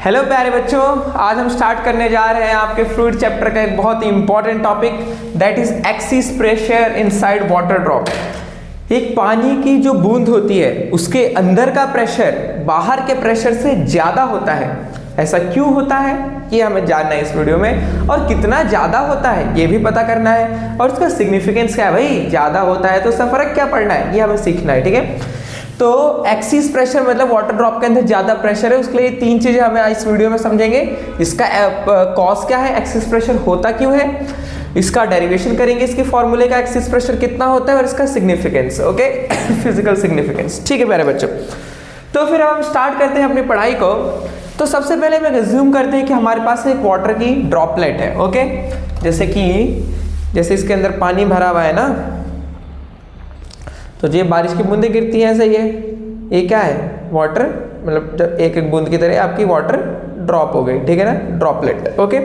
Hello प्यारे बच्चों, आज हम स्टार्ट करने जा रहे हैं आपके फ्लूइड चैप्टर का एक बहुत ही important topic, that is excess pressure inside water drop. एक पानी की जो बूंद होती है उसके अंदर का प्रेशर बाहर के प्रेशर से ज्यादा होता है। ऐसा क्यों होता है ये हमें जानना है इस वीडियो में, और कितना ज्यादा होता है ये भी पता करना है, और उसका सिग्निफिकेंस क्या है। भाई ज्यादा होता है तो उसका फर्क क्या पड़ना है ये हमें सीखना है, ठीक है। तो एक्सिस प्रेशर मतलब वाटर ड्रॉप के अंदर ज्यादा प्रेशर है, उसके लिए तीन चीजें हमें इस वीडियो में समझेंगे। इसका कॉज क्या है, एक्सिस प्रेशर होता क्यों है, इसका डेरिवेशन करेंगे, इसके फॉर्मूले का एक्सिस प्रेशर कितना होता है और इसका सिग्निफिकेंस, ओके फिजिकल सिग्निफिकेंस, ठीक है प्यारे बच्चों। तो फिर हम स्टार्ट करते हैं अपनी पढ़ाई को। तो सबसे पहले हम रिज्यूम करते हैं कि हमारे पास एक वाटर की ड्रॉपलेट है, ओके। जैसे इसके अंदर पानी भरा हुआ है ना, तो ये बारिश की बूंदें गिरती हैं, ऐसे ये क्या है, वाटर, मतलब जब एक एक बूंद की तरह आपकी वाटर ड्रॉप हो गई, ठीक है ना, ड्रॉपलेट, ओके।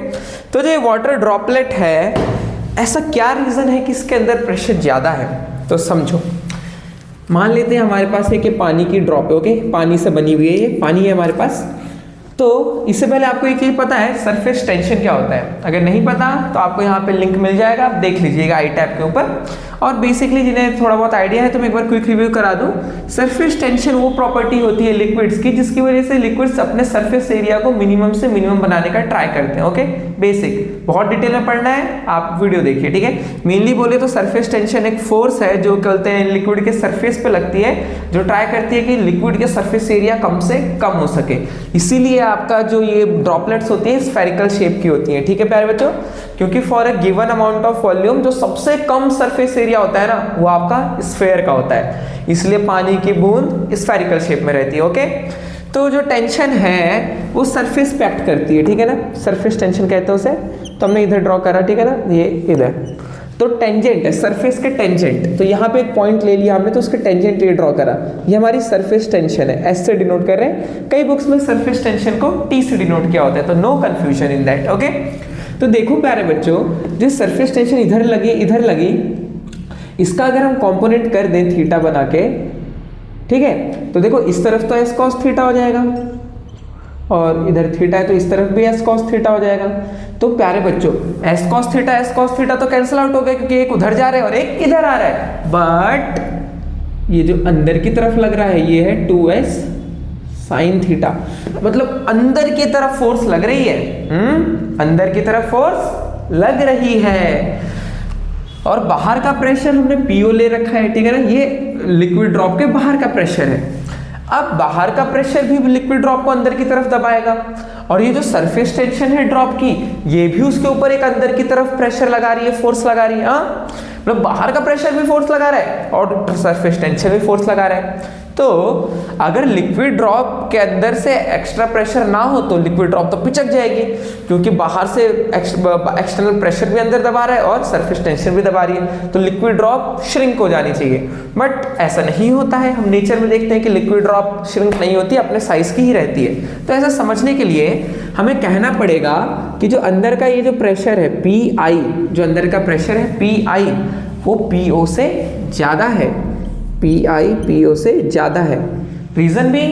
तो जो वाटर ड्रॉपलेट है, ऐसा क्या रीजन है कि इसके अंदर प्रेशर ज्यादा है, तो समझो। मान लेते हैं हमारे पास एक पानी की ड्रॉप है, ओके, पानी से बनी हुई है, ये पानी है हमारे पास। तो इससे पहले आपको एक चीज पता है, सरफेस टेंशन क्या होता है। अगर नहीं पता तो आपको यहाँ पे लिंक मिल जाएगा, आप देख लीजिएगा आई टैब के ऊपर। और बेसिकली जिन्हें थोड़ा बहुत आइडिया है तो मैं एक बार क्विक रिव्यू करा दूं। सरफेस टेंशन वो प्रॉपर्टी होती है लिक्विड्स की जिसकी वजह से लिक्विड्स अपने सरफेस एरिया को मिनिमम से मिनिमम बनाने का ट्राई करते हैं, ओके। बेसिक, बहुत डिटेल में पढ़ना है, आप वीडियो देखिए, ठीक है। मेनली बोले तो सरफेस टेंशन एक फोर्स है जो कहते हैं लिक्विड के सरफेस पे लगती है, जो ट्राई करती है कि लिक्विड के सरफेस एरिया कम से कम हो सके। इसीलिए आपका जो ये ड्रॉपलेट्स होती है स्फेरिकल शेप की होती है, ठीक है प्यारे बच्चों, क्योंकि for a given amount of volume जो सबसे कम सरफेस एरिया होता है ना, वो आपका स्फेयर का होता है, इसलिए पानी की बूंद स्फेरिकल शेप में रहती है, ओके। तो जो टेंशन है वो सरफेस पे एक्ट करती है, ठीक है ना, सरफेस टेंशन कहते हैं उसे। तो हमने इधर ड्रॉ करा, ठीक है ना, ये इधर तो टेंजेंट है, सरफेस के टेंजेंट। तो यहाँ पे एक पॉइंट ले लिया हमने, तो उसके टेंजेंट ये ड्रॉ करा, ये हमारी सरफेस टेंशन है, एस से डिनोट कर रहे हैं। कई बुक्स में सरफेस टेंशन को टी से डिनोट किया होता है, तो no confusion in that, okay. तो देखो प्यारे बच्चों, जो सरफेस टेंशन इधर लगी, इसका अगर हम कंपोनेंट कर दें थीटा बना के, ठीक है, तो देखो इस तरफ तो एस कॉस थीटा हो जाएगा, और इधर थीटा है तो इस तरफ भी एस कॉस थीटा हो जाएगा। तो प्यारे बच्चों, एस कॉस थीटा तो कैंसिल आउट हो गया, क्योंकि एक उधर जा रहा है और एक इधर आ रहा है। बट ये जो अंदर की तरफ लग रहा है ये है 2s साइन थीटा, मतलब अंदर की तरफ फोर्स लग रही है, अंदर की तरफ फोर्स लग रही है। और बाहर का प्रेशर हमने पीओ ले रखा है, ठीक है ना, ये लिक्विड ड्रॉप के बाहर का प्रेशर है। अब बाहर का प्रेशर भी लिक्विड ड्रॉप को अंदर की तरफ दबाएगा, और ये जो सरफेस टेंशन है ड्रॉप की, ये भी उसके ऊपर एक अंदर की तरफ प्रेशर लगा रही है, फोर्स लगा रही है, मतलब बाहर का प्रेशर भी फोर्स लगा रहा है और सरफेस टेंशन भी फोर्स लगा रहा है। तो अगर लिक्विड ड्रॉप के अंदर से एक्स्ट्रा प्रेशर ना हो तो लिक्विड ड्रॉप तो पिचक जाएगी, क्योंकि बाहर से एक्सटर्नल प्रेशर भी अंदर दबा रहा है और सरफेस टेंशन भी दबा रही है, तो लिक्विड ड्रॉप श्रिंक हो जानी चाहिए। बट ऐसा नहीं होता है, हम नेचर में देखते हैं कि लिक्विड ड्रॉप श्रिंक नहीं होती, अपने साइज की ही रहती है। तो ऐसा समझने के लिए हमें कहना पड़ेगा कि जो अंदर का ये जो प्रेशर है PI, जो अंदर का प्रेशर है PI, वो PO से ज्यादा है, PI PO से ज्यादा है। रीजन भी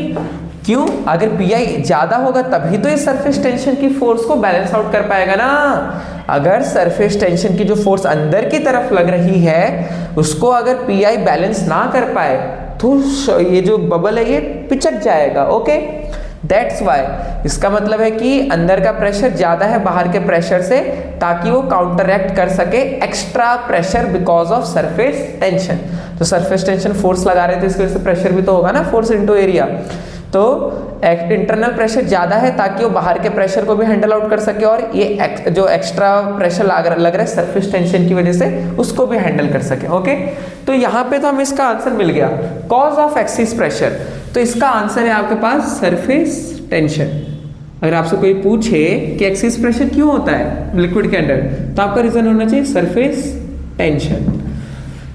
क्यों, अगर PI ज्यादा होगा तभी तो ये सरफेस टेंशन की फोर्स को बैलेंस आउट कर पाएगा ना। अगर सरफेस टेंशन की जो फोर्स अंदर की तरफ लग रही है उसको अगर PI बैलेंस ना कर पाए तो ये जो बबल है ये पिचक जाएगा, ओके। दैट्स वाई, इसका मतलब है कि अंदर का प्रेशर ज्यादा है बाहर के प्रेशर से, ताकि वो काउंटरएक्ट कर सके extra pressure because of surface tension. तो सरफेस टेंशन फोर्स लगा रहे थे, इसकी वजह से प्रेशर भी तो होगा ना, फोर्स इनटू एरिया। तो इंटरनल प्रेशर ज्यादा है ताकि वो बाहर के प्रेशर को भी हैंडल आउट कर सके, और ये जो एक्स्ट्रा प्रेशर लग रहा है सरफेस टेंशन की वजह से उसको भी हैंडल कर सके, ओके। तो यहाँ पे तो हमें इसका आंसर मिल गया, कॉज ऑफ एक्सिस प्रेशर। तो इसका आंसर है आपके पास सरफेस टेंशन। अगर आपसे कोई पूछे कि एक्सिस प्रेशर क्यों होता है लिक्विड के अंदर, तो आपका रीजन होना चाहिए सरफेस टेंशन।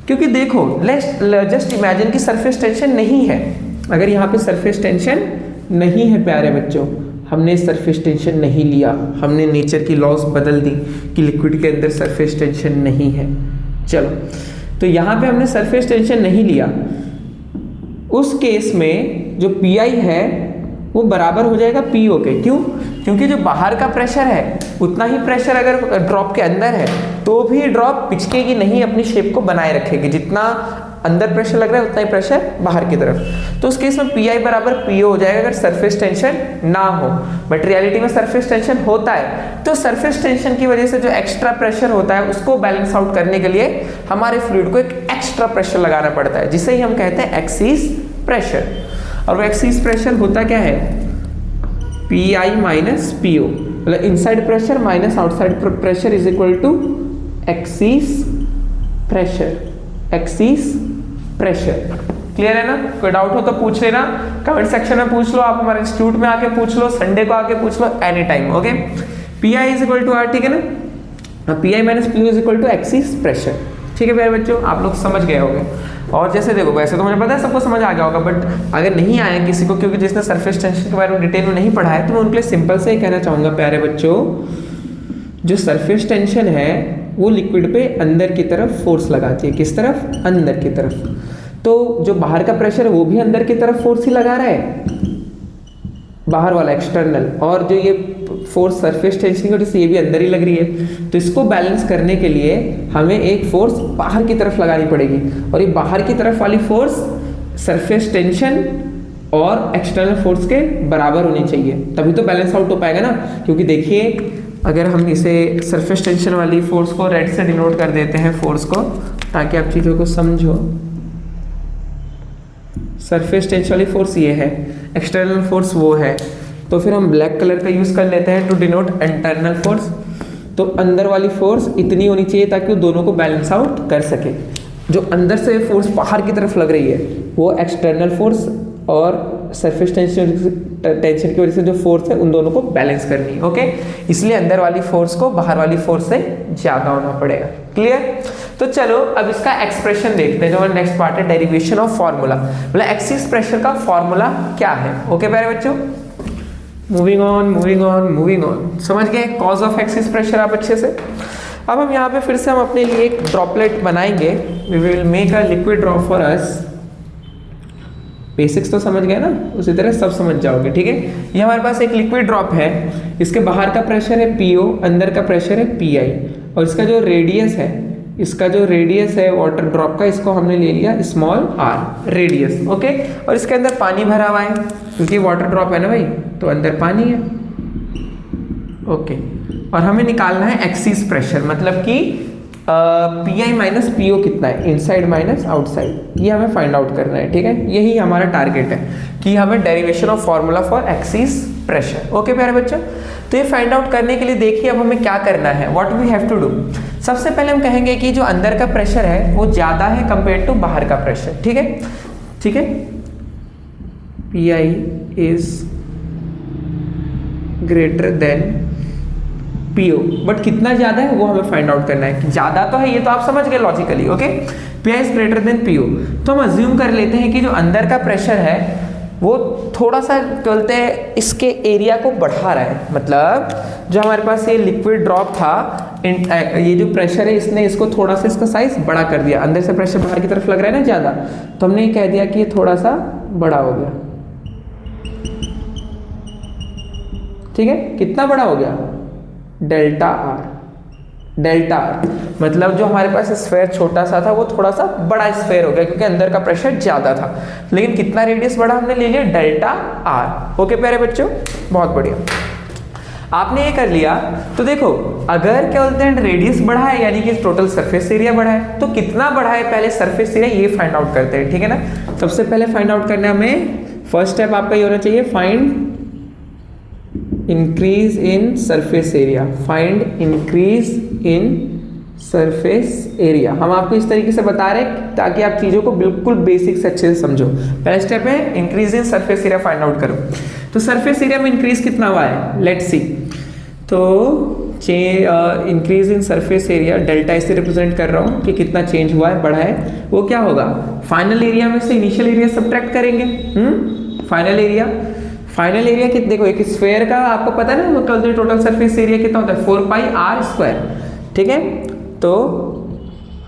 क्योंकि देखो, जस्ट इमेजिन कि सरफेस टेंशन नहीं है। अगर यहाँ पे सरफेस टेंशन नहीं है प्यारे बच्चों, हमने सरफेस टेंशन नहीं लिया, हमने नेचर की लॉज बदल दी कि लिक्विड के अंदर सरफेस टेंशन नहीं है, चलो, तो यहाँ पे हमने सरफेस टेंशन नहीं लिया, उस केस में जो PI है वो बराबर हो जाएगा PO के। क्यों? क्योंकि जो बाहर का प्रेशर है उतना ही प्रेशर अगर ड्रॉप के अंदर है तो भी ड्रॉप पिचकेगी नहीं, अपनी शेप को बनाए रखेगी। जितना अंदर प्रेशर लग रहा है उतना ही प्रेशर बाहर की तरफ। तो उस केस में पी आई बराबर पीओ हो जाएगा अगर सरफेस टेंशन ना हो। बट रियलिटी में सरफेस टेंशन होता है, तो सरफेस टेंशन की वजह से जो एक्स्ट्रा प्रेशर होता है उसको बैलेंस आउट करने के लिए हमारे फ्लूइड को एक एक्स्ट्रा प्रेशर लगाना पड़ता है, जिसे ही हम कहते हैं एक्सिस प्रेशर। और वो एक्सिस प्रेशर होता क्या है, पी आई माइनस पीओ, मतलब inside pressure minus outside pressure is equal to excess pressure. Excess pressure clear है ना? कोई डाउट हो तो पूछ लेना, कमेंट सेक्शन में पूछ लो, आप हमारे इंस्टीट्यूट में आके पूछ लो, संडे को आके पूछ लो, any time. Okay, P I is equal to R, ठीक है ना? P I minus P is equal to excess pressure. ठीक है प्यारे बच्चों, आप लोग समझ गए होंगे। और जैसे देखो, वैसे तो मुझे पता है सबको समझ आ गया होगा, बट अगर नहीं आया किसी को, क्योंकि जिसने सरफेस टेंशन के बारे में डिटेल में नहीं पढ़ा है, तो मैं उनके लिए सिंपल से ही कहना चाहूँगा प्यारे बच्चों, जो सरफेस टेंशन है वो लिक्विड पे अंदर की तरफ फोर्स लगाती है। किस तरफ? अंदर की तरफ। तो जो बाहर का प्रेशर है वो भी अंदर की तरफ फोर्स ही लगा रहा है, बाहर वाला एक्सटर्नल, और जो ये फोर्स सरफेस टेंशन की वजह से ये भी अंदर ही लग रही है। तो इसको बैलेंस करने के लिए हमें एक फोर्स बाहर की तरफ लगानी पड़ेगी, और ये बाहर की तरफ वाली फोर्स सरफेस टेंशन और एक्सटर्नल फोर्स के बराबर होनी चाहिए, तभी तो बैलेंस आउट हो पाएगा ना। क्योंकि देखिए, अगर हम इसे सरफेस टेंशन वाली फोर्स को रेड से डिनोट कर देते हैं, फोर्स को, ताकि आप चीज़ों को समझो। सरफेस टेंशन वाली फोर्स ये है, एक्सटर्नल फोर्स वो है, तो फिर हम ब्लैक कलर का यूज़ कर लेते हैं टू डिनोट इंटरनल फोर्स। तो अंदर वाली फोर्स इतनी होनी चाहिए ताकि वो दोनों को बैलेंस आउट कर सके। जो अंदर से फोर्स बाहर की तरफ लग रही है वो एक्सटर्नल फोर्स, और सरफेस टेंशन की वजह से जो फोर्स है उन दोनों को बैलेंस करनी है। ओके, इसलिए अंदर वाली फोर्स को बाहर वाली फोर्स से ज़्यादा होना पड़ेगा। क्लियर? तो चलो अब इसका एक्सप्रेशन देखते हैं। जो हमारा नेक्स्ट पार्ट है डेरिवेशन ऑफ फॉर्मूला, मतलब एक्सिस प्रेशर का फॉर्मूला क्या है। ओके प्यारे बच्चों, moving on moving on moving on. समझ गए कॉज ऑफ एक्सिस प्रेशर आप अच्छे से? अब हम यहाँ पे फिर से हम अपने लिए एक ड्रॉपलेट बनाएंगे। We will make a liquid drop for us. Basics तो समझ गए ना, उसी तरह सब समझ जाओगे। ठीक है, ये हमारे पास एक लिक्विड ड्रॉप है, इसके बाहर का प्रेशर है पीओ, अंदर का प्रेशर है पीआई, और इसका जो रेडियस है, इसका जो रेडियस है वाटर ड्रॉप का, इसको हमने ले लिया स्मॉल आर रेडियस। ओके, और इसके अंदर पानी भरा हुआ है, क्योंकि वाटर ड्रॉप है ना भाई, तो अंदर पानी है। ओके, और हमें निकालना है एक्सिस प्रेशर, मतलब कि P I minus P O कितना है, इनसाइड माइनस आउटसाइड, ये हमें फाइंड आउट करना है। ठीक है, यही हमारा टारगेट है कि हमें derivation of formula for axis pressure. Okay प्यारे बच्चों, तो ये फाइंड आउट करने के लिए देखिए अब हमें क्या करना है, what we have to do. सबसे पहले हम कहेंगे कि जो अंदर का प्रेशर है वो ज़्यादा है कंपेयर टू बाहर का प्रेशर। ठीक है, ठीक है, P I is greater than PO, but कितना ज्यादा है वो हमें फाइंड आउट करना है। ज्यादा तो है, ये तो आप समझ गए logically. Okay, P I is greater than PO, तो हम अज्यूम कर लेते हैं कि जो अंदर का प्रेशर है वो थोड़ा सा बोलते हैं इसके एरिया को बढ़ा रहा है। मतलब जो हमारे पास ये लिक्विड ड्रॉप था, ये जो प्रेशर है इसने इसको थोड़ा सा इसका साइज बड़ा कर दिया। अंदर से प्रेशर बाहर की तरफ लग रहा है ना ज़्यादा, तो हमने ये कह दिया कि ये थोड़ा सा बड़ा हो गया। ठीक है, कितना बड़ा हो गया? Delta R. डेल्टा आर मतलब जो हमारे पास स्फेयर छोटा सा था वो थोड़ा सा बड़ा स्फेयर हो गया, क्योंकि अंदर का प्रेशर ज्यादा था। लेकिन कितना रेडियस बड़ा हमने ले लिया? Delta R. ओके प्यारे बच्चों, बहुत बढ़िया, आपने ये कर लिया। तो देखो, अगर क्या बोलते हैं रेडियस बढ़ा है यानी कि टोटल सरफेस एरिया बढ़ा है, तो कितना बढ़ा है पहले सरफेस एरिया ये फाइंड आउट करते हैं। ठीक है ना, सबसे पहले फाइंड आउट करना हमें, फर्स्ट स्टेप आपका ये होना चाहिए, find increase in surface area. Find increase in surface area. हम आपको इस तरीके से बता रहे हैं ताकि आप चीज़ों को बिल्कुल बेसिक से अच्छे से समझो। पहला स्टेप है increase in surface area find out करो। तो सरफेस एरिया में इंक्रीज कितना हुआ है, लेट्स सी। तो increase in surface area delta से रिप्रेजेंट कर रहा हूँ कि कितना चेंज हुआ है, बढ़ा है। वो क्या होगा, फाइनल एरिया में से इनिशियल एरिया सब्ट्रैक्ट करेंगे। फाइनल एरिया कितना, देखो एक स्फेयर का आपको पता है ना टोटल सरफेस एरिया कितना होता है, 4 पाई आर स्क्वायर। ठीक है, तो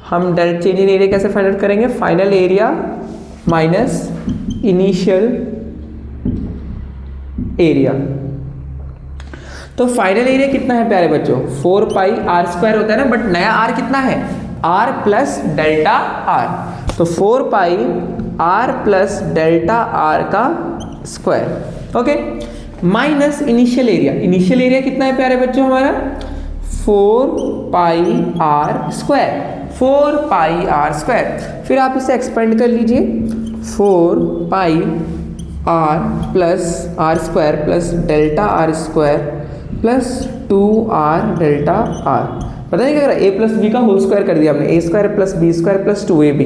हम डेल्टा चेंज इन एरिया कैसे फाइंड आउट करेंगे, final area minus initial area. तो फाइनल एरिया कितना है प्यारे बच्चों, 4 पाई आर स्क्वायर होता है ना, बट नया आर कितना है, आर प्लस डेल्टा आर। तो 4 pi R plus delta R का square, okay, minus initial area. Initial area कितना है प्यारे बच्चों हमारा, 4 pi R square, 4 pi R square. फिर आप इसे एक्सपेंड कर लीजिए, 4 pi R plus R square plus delta R square plus 2 R delta R. पता नहीं क्या करा, ए प्लस बी का होल स्क्वायर कर दिया हमने, A square plus B square plus 2ab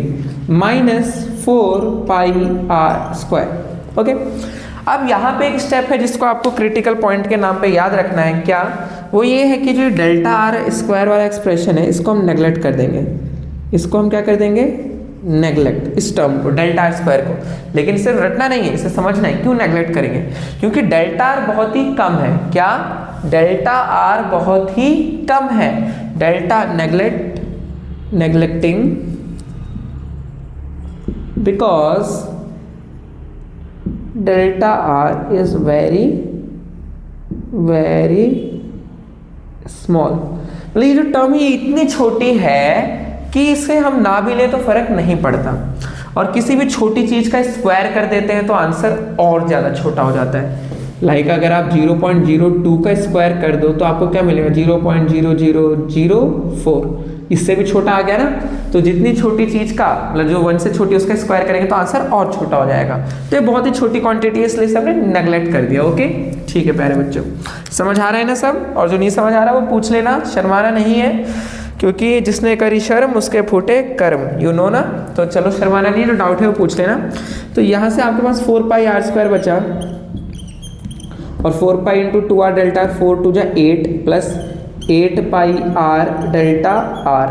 minus 4 pi R square, okay. अब यहाँ पे एक स्टेप है जिसको आपको क्रिटिकल पॉइंट के नाम पे याद रखना है, क्या, वो ये है कि जो डेल्टा आर स्क्वायर वाला एक्सप्रेशन है इसको हम नेगलेक्ट कर देंगे, इसको हम क्या कर देंगे, नेगलेक्ट, इस टर्म को, डेल्टा आर स्क्वायर को। लेकिन इसे रटना नहीं है, इसे समझना है, क्यों नेगलेक्ट करेंगे, क्योंकि डेल्टा आर बहुत ही कम है, क्या, डेल्टा आर बहुत ही कम है, delta neglecting because delta R is very very small. मतलब ये जो टर्म है इतनी छोटी है कि इसे हम ना भी लें तो फर्क नहीं पड़ता, और किसी भी छोटी चीज का स्क्वायर कर देते हैं तो आंसर और ज्यादा छोटा हो जाता है। लाइक अगर आप 0.02 का स्क्वायर कर दो तो आपको क्या मिलेगा, 0.0004, इससे भी छोटा आ गया ना। तो जितनी छोटी चीज का, मतलब जो 1 से छोटी उसका स्क्वायर करेंगे तो आंसर और छोटा हो जाएगा। तो ये बहुत ही छोटी क्वांटिटी है, इसलिए सबने नेगलेक्ट कर दिया, ओके। ठीक है प्यारे बच्चों, समझ आ रहे हैं ना सब, और जो नहीं समझ आ रहा वो पूछ लेना, शर्माना नहीं है, क्योंकि जिसने करी शर्म उसके फूटे कर्म, यू नो ना। तो चलो शर्माना नहीं, जो डाउट है वो पूछ लेना। तो यहाँ से आपके पास 4 पाई आर स्क्वायर बचा, और 4 पाई इंटू 2 आर डेल्टा, 4 2 जा 8 plus 8 pi R delta R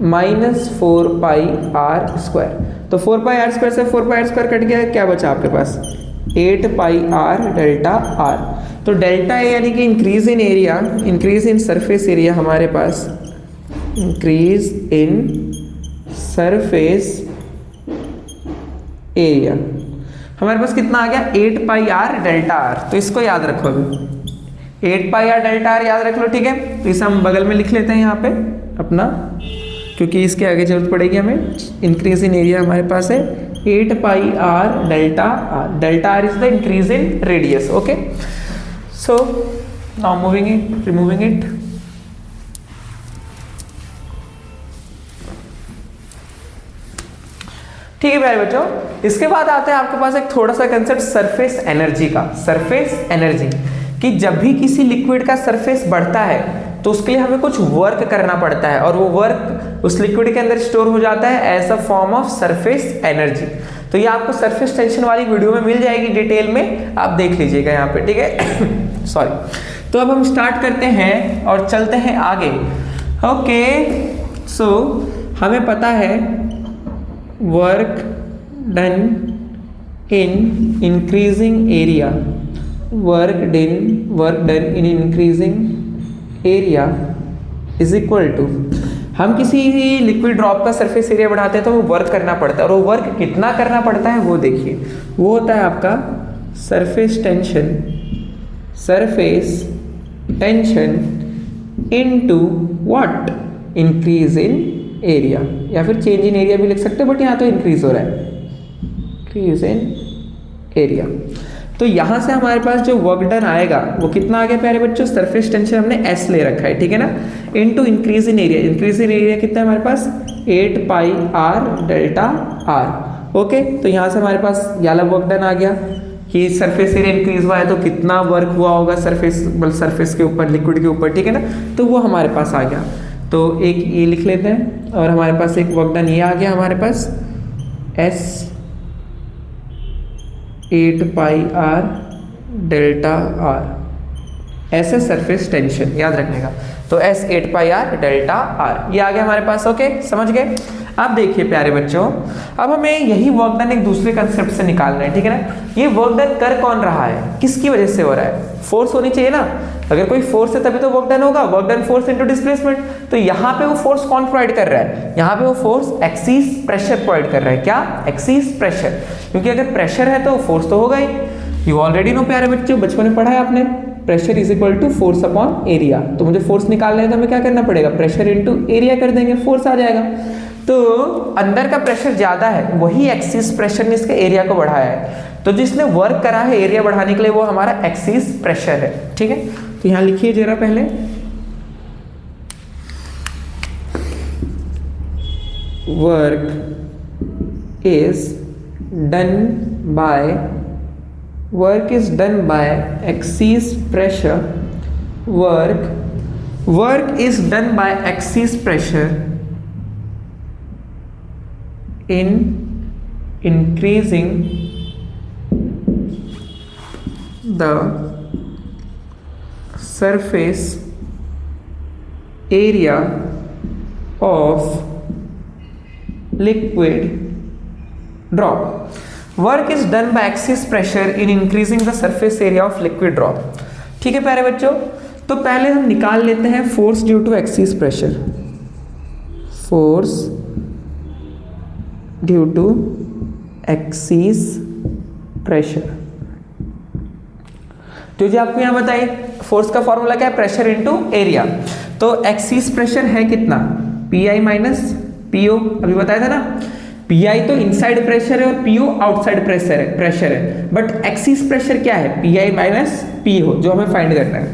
minus 4 pi R square. तो 4 पाई आर स्क्वायर से 4 पाई आर स्क्वायर कट गया, क्या बचा आपके पास, 8 पाई आर डेल्टा आर। तो डेल्टा ए यानी कि increase in area, increase in surface area हमारे पास, इंक्रीज इन सरफेस एरिया हमारे पास कितना आ गया, 8 पाई आर डेल्टा आर। तो इसको याद रखो, अभी 8 पाई आर डेल्टा आर याद रख लो, ठीक है। तो इसे हम बगल में लिख लेते हैं यहाँ पे अपना, क्योंकि इसके आगे जरूरत पड़ेगी हमें। इंक्रीज इन एरिया हमारे पास है 8 pi R delta R, delta R is the increase in radius, okay. So now moving it, removing it, ठीक है प्यारे बच्चों। इसके बाद आते हैं आपके पास एक थोड़ा सा कंसेप्ट सरफेस एनर्जी का। सरफेस एनर्जी कि जब भी किसी लिक्विड का सरफेस बढ़ता है तो उसके लिए हमें कुछ वर्क करना पड़ता है, और वो वर्क उस लिक्विड के अंदर स्टोर हो जाता है as a form of surface energy. तो ये आपको सरफेस टेंशन वाली वीडियो में मिल जाएगी डिटेल में, आप देख लीजिएगा यहाँ पे, ठीक है। सॉरी। तो अब हम स्टार्ट करते हैं और चलते हैं आगे, ओके। सो हमें पता है work done in increasing area, work done in increasing area is equal to, हम किसी लिक्विड ड्रॉप का सरफेस एरिया बढ़ाते हैं तो वो वर्क करना पड़ता है, और वो वर्क कितना करना पड़ता है वो देखिए, वो होता है आपका surface tension into what, increase in area, या फिर चेंज इन एरिया भी लिख सकते हैं, बट यहाँ तो इंक्रीज हो रहा है, इंक्रीज इन एरिया। तो यहाँ से हमारे पास जो वर्क डन आएगा वो कितना आ गया प्यारे बच्चों, सरफेस टेंशन हमने S ले रखा है, ठीक है ना, into increase in area. Increase in area कितना है हमारे पास, 8 pi R delta R, okay. तो यहाँ से हमारे पास ये वाला वर्क डन आ गया कि सरफेस एरिया इंक्रीज हुआ है तो कितना वर्क हुआ होगा सरफेस के ऊपर, लिक्विड के ऊपर, ठीक है ना, तो वो हमारे पास आ गया। तो एक ये लिख लेते हैं, और हमारे पास एक वर्क डन ये आ गया हमारे पास, S 8 pi R delta are, ऐसे सरफेस टेंशन याद रखने का। तो S 8 pi R delta R ये आ गया हमारे पास, ओके, समझ गए। अब देखिए प्यारे बच्चों, अब हमें यही वर्क डन एक दूसरे कंसेप्ट से निकालना है, ठीक है ना। ये वर्क डन कर कौन रहा है, किसकी वजह से हो रहा है, फोर्स होनी चाहिए ना, अगर कोई फोर्स है तभी तो वर्क डन होगा, work done force into displacement. तो यहाँ पे वो फोर्स कौन प्रोवाइड कर रहा है, यहाँ पे वो फोर्स एक्सिस प्रेशर प्रोवाइड कर रहा है, क्या, एक्सिस प्रेशर, क्योंकि अगर प्रेशर है तो फोर्स तो होगा ही, यू ऑलरेडी नो प्यारे बच्चों, बचपन में पढ़ा है आपने, pressure is equal to force upon area. तो मुझे फोर्स निकालना है तो हमें क्या करना पड़ेगा, प्रेशर इंटू एरिया कर देंगे, फोर्स आ जाएगा। तो अंदर का प्रेशर ज्यादा है, वही एक्सिस प्रेशर ने इसके एरिया को बढ़ाया है। तो जिसने वर्क करा है एरिया बढ़ाने के लिए वो हमारा एक्सिस प्रेशर है। ठीक है, तो यहां लिखिए जरा पहले, work is done by Axis pressure, work is done by Axis pressure in increasing the surface area of liquid drop. Work is done by axis pressure in increasing the surface area of liquid drop. ठीक है प्यारे बच्चों, तो पहले हम निकाल लेते हैं force due to excess pressure. Force due to excess pressure, जो जी आपको यहां बताइए फोर्स का फॉर्मूला क्या है, प्रेशर इनटू एरिया। तो एक्सिस प्रेशर है कितना, P I minus P O, अभी बताया था ना। पी आई तो इनसाइड प्रेशर है और पी ओ आउटसाइड प्रेशर है, बट एक्सिस प्रेशर क्या है, P I minus P O, जो हमें फाइंड करना है।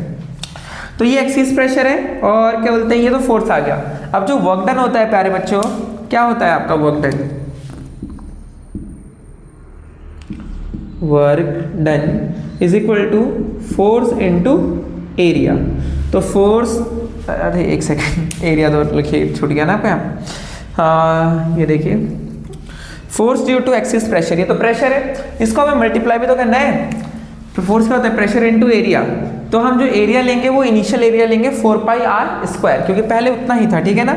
तो ये एक्सिस प्रेशर है और क्या बोलते हैं, ये तो फोर्स आ गया। अब जो वर्क डन होता है प्यारे बच्चों, क्या होता है आपका work done, work done is equal to force into area. तो फोर्स, अरे एक सेकेंड, एरिया तो लिखिए, छूट गया ना पे आप। हाँ ये देखिए, force due to excess pressure, ये तो प्रेशर है, इसको हमें मल्टीप्लाई भी तो करना है। तो फोर्स क्या होता है, प्रेशर इनटू एरिया। तो हम जो एरिया लेंगे वो इनिशियल एरिया लेंगे 4 पाई आर स्क्वायर, क्योंकि पहले उतना ही था। ठीक है ना,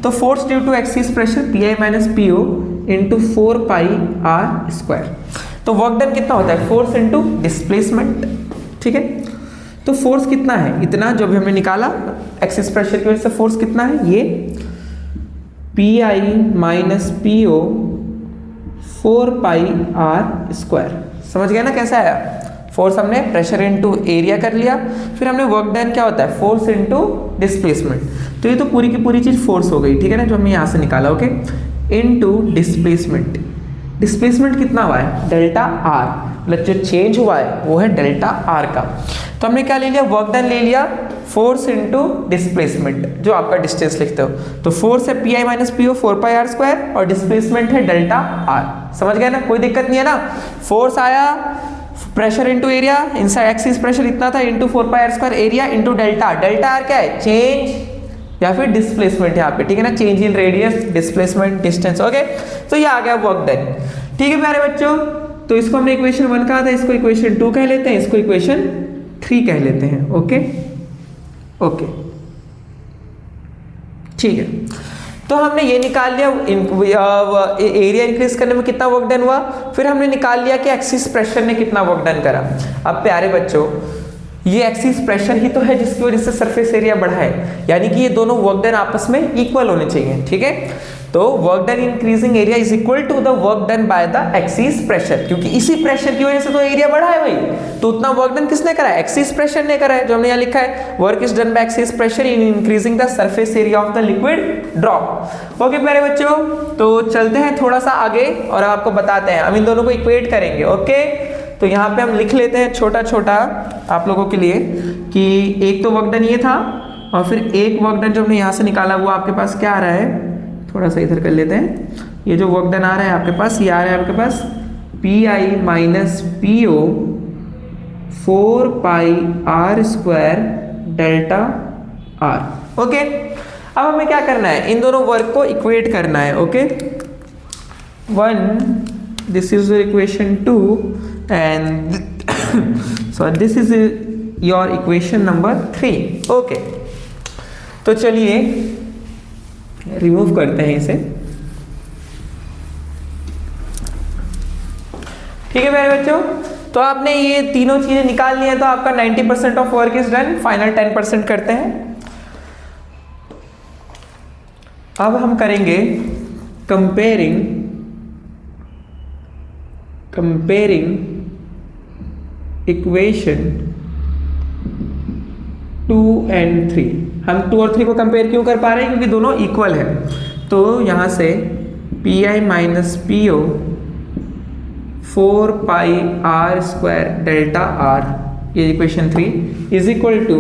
तो force due to excess pressure P I minus P O into 4 pi R square. तो वर्क डन कितना होता है, फोर्स इनटू डिस्प्लेसमेंट। ठीक है, तो फोर्स कितना है, इतना जो भी हमने निकाला एक्सिस प्रेशर की वजह से फोर्स कितना है, ये P I minus P O 4 pi R square. समझ गया ना कैसा आया, फोर्स हमने प्रेशर इनटू एरिया कर लिया, फिर हमने वर्क डन क्या होता है, फोर्स इनटू डिस्प्लेसमेंट। तो ये तो पूरी की पूरी चीज फोर्स हो गई। ठीक है ना, जो हमने यहाँ से निकाला, ओके, इनटू डिस्प्लेसमेंट। डिस्प्लेसमेंट कितना हुआ है, डेल्टा आर, मतलब जो चेंज हुआ है वो है डेल्टा आर का। तो हमने क्या ले लिया, वर्क डन ले लिया, फोर्स इनटू डिस्प्लेसमेंट, जो आपका डिस्टेंस लिखते हो। तो फोर्स है P I minus P O 4 pi R square और डिस्प्लेसमेंट है डेल्टा आर। समझ गए ना, कोई दिक्कत नहीं है ना। फोर्स आया, pressure into area, inside excess pressure इतना था, into 4 pi R square area into delta. Delta R क्या है, चेंज या फिर डिस्प्लेसमेंट यहाँ पे। ठीक है ना, change in radius, displacement, distance. Okay, तो ये आ गया वर्क डन। ठीक है प्यारे बच्चों, तो इसको हमने इक्वेशन 1 कहा था, इसको इक्वेशन 2 कह लेते हैं, इसको इक्वेशन 3 कह लेते हैं। ओके ओके, ठीक है। तो हमने ये निकाल लिया एरिया इंक्रीज करने में कितना वर्क डन हुआ, फिर हमने निकाल लिया कि एक्सिस प्रेशर ने कितना वर्क डन करा। अब प्यारे बच्चों, ये एक्सिस प्रेशर ही तो है जिसकी वजह से सरफेस एरिया बढ़ा है, यानी कि ये दोनों वर्क डन आपस में इक्वल होने चाहिए। ठीक है, तो work done increasing area is equal to the work done by the excess pressure, क्योंकि इसी प्रेशर की वजह से तो एरिया बढ़ा है भाई। तो उतना वर्क डन किसने करा है, एक्सिस प्रेशर ने करा है, जो हमने यहाँ लिखा है, work is done by Axis pressure in increasing the surface area of the liquid drop. Okay प्यारे बच्चों, तो चलते हैं थोड़ा सा आगे और आपको बताते हैं, हम इन दोनों को इक्वेट करेंगे। ओके, तो यहाँ पे हम लिख लेते हैं छोटा छोटा आप लोगों के लिए कि एक तो वर्क डन ये था और फिर एक वर्क डन जो हमने यहाँ से निकाला वो आपके पास क्या आ रहा है, थोड़ा सा इधर कर लेते हैं। ये जो वर्क डन आ रहा है आपके पास, ये आ रहा है आपके पास P I minus P O 4 pi R square delta R. Okay, अब हमें क्या करना है, इन दोनों वर्क को इक्वेट करना है। Okay, 1 this is equation 2 and so this is your equation number 3। Okay, तो चलिए रिमूव करते हैं इसे। ठीक है मेरे बच्चों, तो आपने ये तीनों चीजें निकाल ली है, तो आपका 90% of work is done. Final 10% करते हैं। अब हम करेंगे कंपेयरिंग इक्वेशन 2 and 3। हम 2 और 3 को कंपेयर क्यों कर पा रहे हैं? क्योंकि दोनों इक्वल है। तो यहाँ से P I minus P O 4 pi R square delta R, ये equation 3 is equal to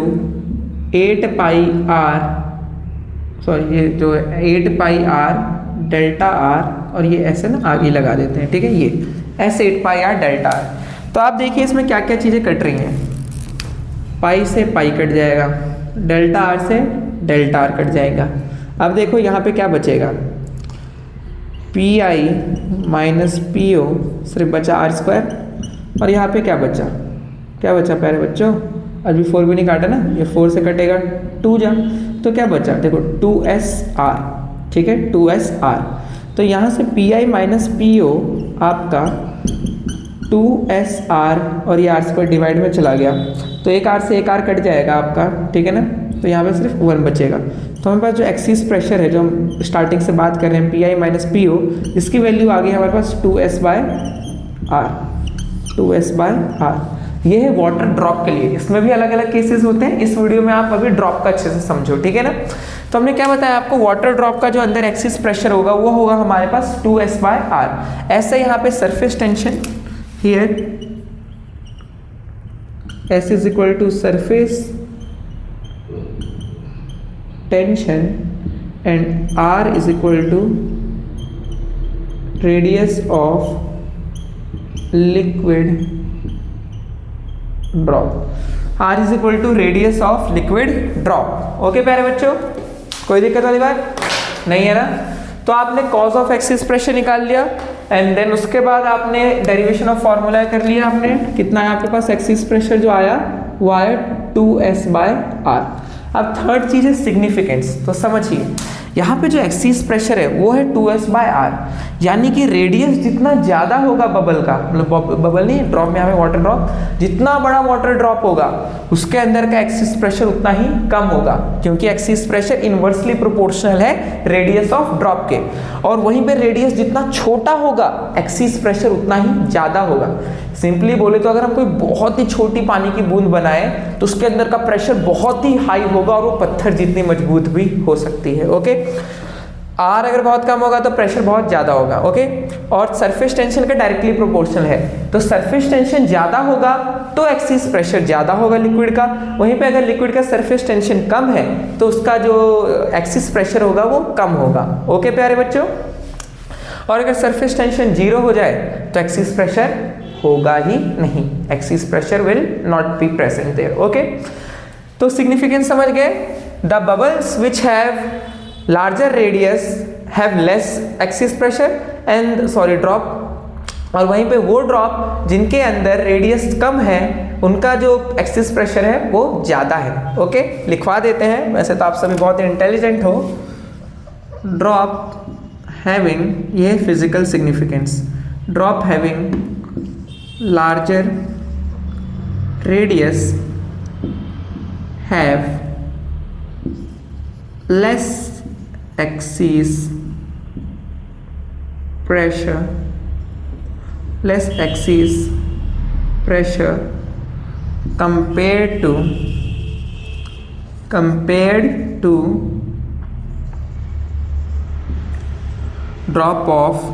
8 pi R, sorry ये जो 8 पाई आर डेल्टा आर, और ये ऐसे ना आगे लगा देते हैं, ठीक है, ये ऐसे 8 पाई आर डेल्टा आर। तो आप देखिए इसमें क्या क्या चीज़ें कट रही हैं। पाई से पाई कट जाएगा, डेल्टा आर से डेल्टा आर कट जाएगा। अब देखो यहाँ पे क्या बचेगा, P I minus P O सिर्फ बचा आर स्क्वायर, और यहाँ पे क्या बचा, क्या बचा प्यारे बच्चों, अभी 4 भी नहीं काटा ना, ये 4 से कटेगा 2 जा, तो क्या बचा देखो 2SR, ठीक है 2SR। तो यहाँ से P I minus P O आपका 2SR और ये आर स्क्वायर डिवाइड में चला गया, तो एक आर से एक आर कट जाएगा आपका, ठीक है ना, तो यहाँ पे सिर्फ 1 बचेगा। तो हमारे पास जो एक्सिस प्रेशर है जो हम स्टार्टिंग से बात कर रहे हैं P I minus P O, इसकी वैल्यू आ गई हमारे पास 2S/R, 2S/R। ये है वाटर ड्रॉप के लिए। इसमें भी अलग अलग केसेस होते हैं, इस वीडियो में आप अभी ड्रॉप का अच्छे से समझो, ठीक है ना। तो हमने क्या बताया आपको, वाटर ड्रॉप का जो अंदर एक्सिस प्रेशर होगा वो होगा हमारे पास 2S/R। ऐसे यहाँ पे surface tension, here S is equal to surface tension and R is equal to radius of liquid drop, R is equal to radius of liquid drop। Okay प्यारे बच्चों, कोई दिक्कत वाली बात नहीं है ना। तो आपने कॉज ऑफ एक्सिस प्रेशर निकाल लिया एंड देन उसके बाद आपने डेरिवेशन ऑफ फॉर्मूला कर लिया। आपने कितना है आपके पास एक्सिस प्रेशर जो आया वो आया 2S/R। अब थर्ड चीज है सिग्निफिकेंस। तो समझिए यहाँ पे जो एक्सिस प्रेशर है वो है 2S/R, यानी कि रेडियस जितना ज्यादा होगा बबल का, मतलब बबल नहीं ड्रॉप में, यहाँ पे वाटर ड्रॉप, जितना बड़ा वाटर ड्रॉप होगा उसके अंदर का एक्सिस प्रेशर उतना ही कम होगा, क्योंकि एक्सिस प्रेशर इनवर्सली प्रोपोर्शनल है रेडियस ऑफ ड्रॉप के। और वहीं पे रेडियस जितना छोटा होगा एक्सिस प्रेशर उतना ही ज्यादा होगा। सिंपली बोले तो अगर हम कोई बहुत ही छोटी पानी की बूंद बनाए तो उसके अंदर का प्रेशर बहुत ही हाई होगा और वो पत्थर जितनी मजबूत भी हो सकती है। ओके, आर अगर बहुत कम होगा तो प्रेशर बहुत ज्यादा होगा। ओके, और सरफेस टेंशन का डायरेक्टली प्रोपोर्शनल है, तो सरफेस टेंशन ज्यादा होगा तो एक्सिस प्रेशर ज्यादा होगा लिक्विड का। वहीं पे अगर लिक्विड का सरफेस टेंशन कम है तो उसका जो एक्सिस प्रेशर होगा वो कम होगा। ओके प्यारे बच्चों, और अगर सरफेस टेंशन 0 हो जाए तो एक्सिस प्रेशर होगा ही नहीं, excess pressure will not be present there. Okay, तो सिग्निफिकेंस समझ गए। The bubbles which have larger radius have less excess pressure and sorry drop, और वहीं पे वो ड्रॉप जिनके अंदर रेडियस कम है उनका जो एक्सिस प्रेशर है वो ज्यादा है। ओके, लिखवा देते हैं, वैसे तो आप सभी बहुत इंटेलिजेंट हो। ड्रॉप हैविंग, ये physical significance, drop having larger radius have less axis pressure compared to drop of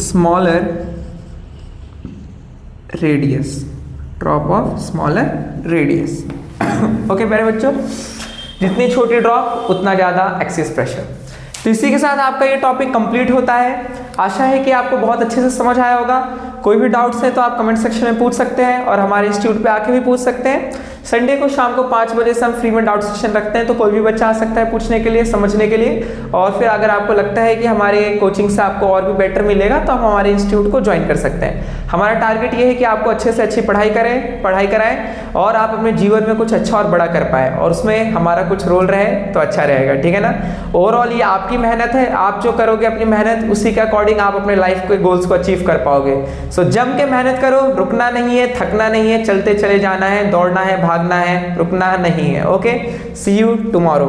smaller radius, drop of smaller radius. Okay प्यारे बच्चों, जितनी छोटी ड्रॉप उतना ज्यादा एक्सिस प्रेशर। तो इसी के साथ आपका ये टॉपिक कंप्लीट होता है। आशा है कि आपको बहुत अच्छे से समझ आया होगा। कोई भी डाउट्स है तो आप कमेंट सेक्शन में पूछ सकते हैं और हमारे इंस्टीट्यूट पे आके भी पूछ सकते हैं। संडे को शाम को 5 बजे से हम फ्री में डाउट सेशन रखते हैं, तो कोई भी बच्चा आ सकता है पूछने के लिए, समझने के लिए। और फिर अगर आपको लगता है कि हमारे कोचिंग से आपको और भी बेटर मिलेगा तो आप हमारे इंस्टीट्यूट को ज्वाइन कर सकते हैं। हमारा टारगेट ये है कि आपको अच्छे से अच्छी पढ़ाई कराएं और आप अपने जीवन में कुछ अच्छा और बड़ा कर पाए, और उसमें हमारा कुछ रोल रहे तो अच्छा रहेगा, ठीक है ना। ओवरऑल ये आपकी मेहनत है, आप जो करोगे अपनी मेहनत उसी के अकॉर्डिंग आप अपने लाइफ के गोल्स को अचीव कर पाओगे। सो जम के मेहनत करो, रुकना नहीं है, थकना नहीं है, चलते चले जाना है, दौड़ना है, भागना है, रुकना नहीं है। Okay, see you tomorrow.